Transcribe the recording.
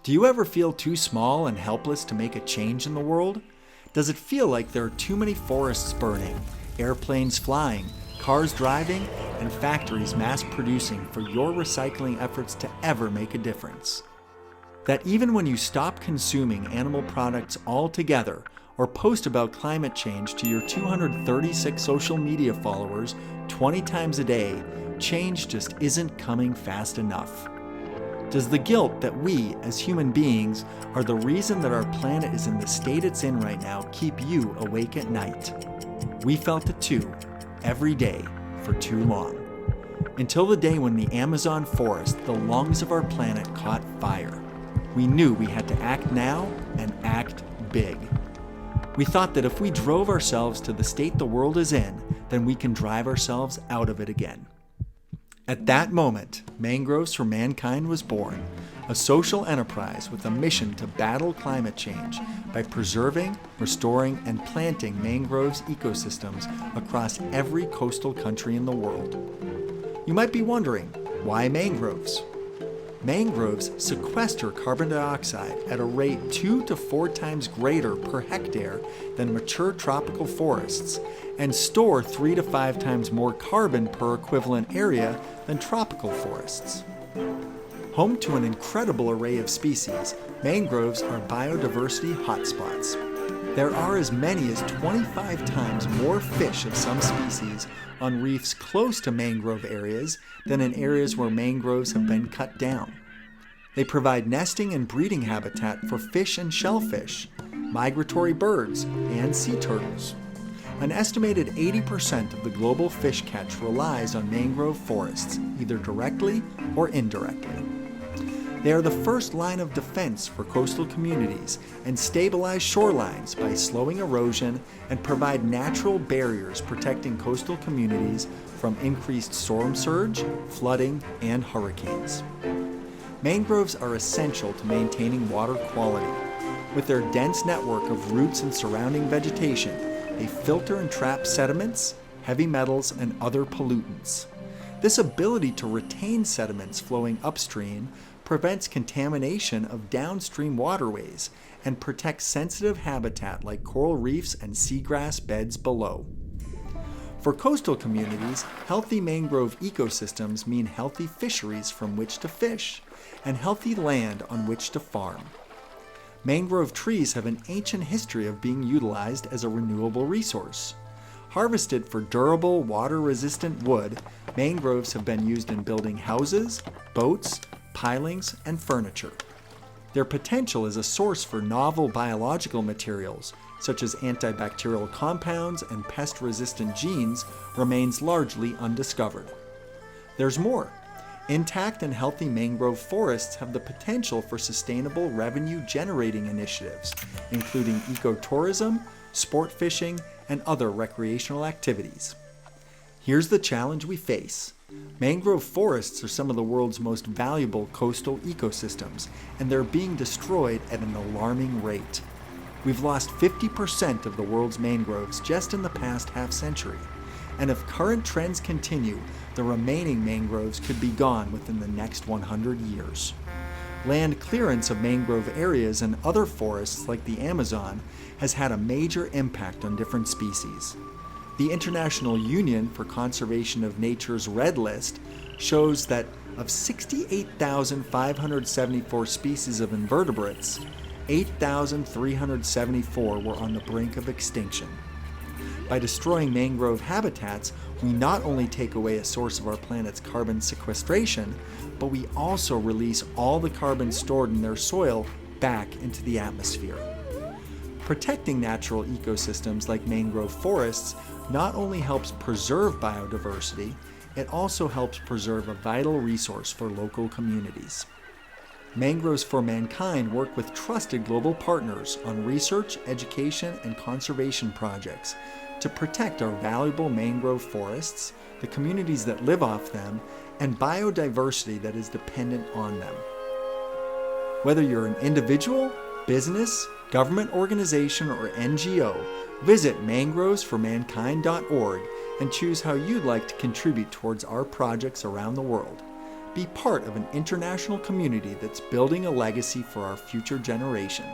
Do you ever feel too small and helpless to make a change in the world? Does it feel like there are too many forests burning, airplanes flying, cars driving, and factories mass producing for your recycling efforts to ever make a difference? That even when you stop consuming animal products altogether or post about climate change to your 236 social media followers 20 times a day, change just isn't coming fast enough? Does the guilt that we, as human beings, are the reason that our planet is in the state it's in right now keep you awake at night? We felt it too, every day, for too long. Until the day when the Amazon forest, the lungs of our planet, caught fire. We knew we had to act now and act big. We thought that if we drove ourselves to the state the world is in, then we can drive ourselves out of it again. At that moment, Mangroves for Mankind was born, a social enterprise with a mission to battle climate change by preserving, restoring, and planting mangroves ecosystems across every coastal country in the world. You might be wondering, why mangroves? Mangroves sequester carbon dioxide at a rate 2 to 4 times greater per hectare than mature tropical forests and store 3 to 5 times more carbon per equivalent area than tropical forests. Home to an incredible array of species, mangroves are biodiversity hotspots. There are as many as 25 times more fish of some species on reefs close to mangrove areas than in areas where mangroves have been cut down. They provide nesting and breeding habitat for fish and shellfish, migratory birds, and sea turtles. An estimated 80% of the global fish catch relies on mangrove forests, either directly or indirectly. They are the first line of defense for coastal communities and stabilize shorelines by slowing erosion and provide natural barriers protecting coastal communities from increased storm surge, flooding, and hurricanes. Mangroves are essential to maintaining water quality. With their dense network of roots and surrounding vegetation, they filter and trap sediments, heavy metals, and other pollutants. This ability to retain sediments flowing upstream prevents contamination of downstream waterways and protects sensitive habitat like coral reefs and seagrass beds below. For coastal communities, healthy mangrove ecosystems mean healthy fisheries from which to fish and healthy land on which to farm. Mangrove trees have an ancient history of being utilized as a renewable resource. Harvested for durable, water-resistant wood, mangroves have been used in building houses, boats, pilings, and furniture. Their potential as a source for novel biological materials, such as antibacterial compounds and pest-resistant genes, remains largely undiscovered. There's more. Intact and healthy mangrove forests have the potential for sustainable revenue-generating initiatives, including ecotourism, sport fishing, and other recreational activities. Here's the challenge we face. Mangrove forests are some of the world's most valuable coastal ecosystems, and they're being destroyed at an alarming rate. We've lost 50% of the world's mangroves just in the past half-century, and if current trends continue, the remaining mangroves could be gone within the next 100 years. Land clearance of mangrove areas and other forests like the Amazon has had a major impact on different species. The International Union for Conservation of Nature's Red List shows that of 68,574 species of invertebrates, 8,374 were on the brink of extinction. By destroying mangrove habitats, we not only take away a source of our planet's carbon sequestration, but we also release all the carbon stored in their soil back into the atmosphere. Protecting natural ecosystems like mangrove forests not only helps preserve biodiversity, it also helps preserve a vital resource for local communities. Mangroves for Mankind work with trusted global partners on research, education, and conservation projects to protect our valuable mangrove forests, the communities that live off them, and biodiversity that is dependent on them. Whether you're an individual, business, government organization, or NGO, visit mangrovesformankind.org and choose how you'd like to contribute towards our projects around the world. Be part of an international community that's building a legacy for our future generation.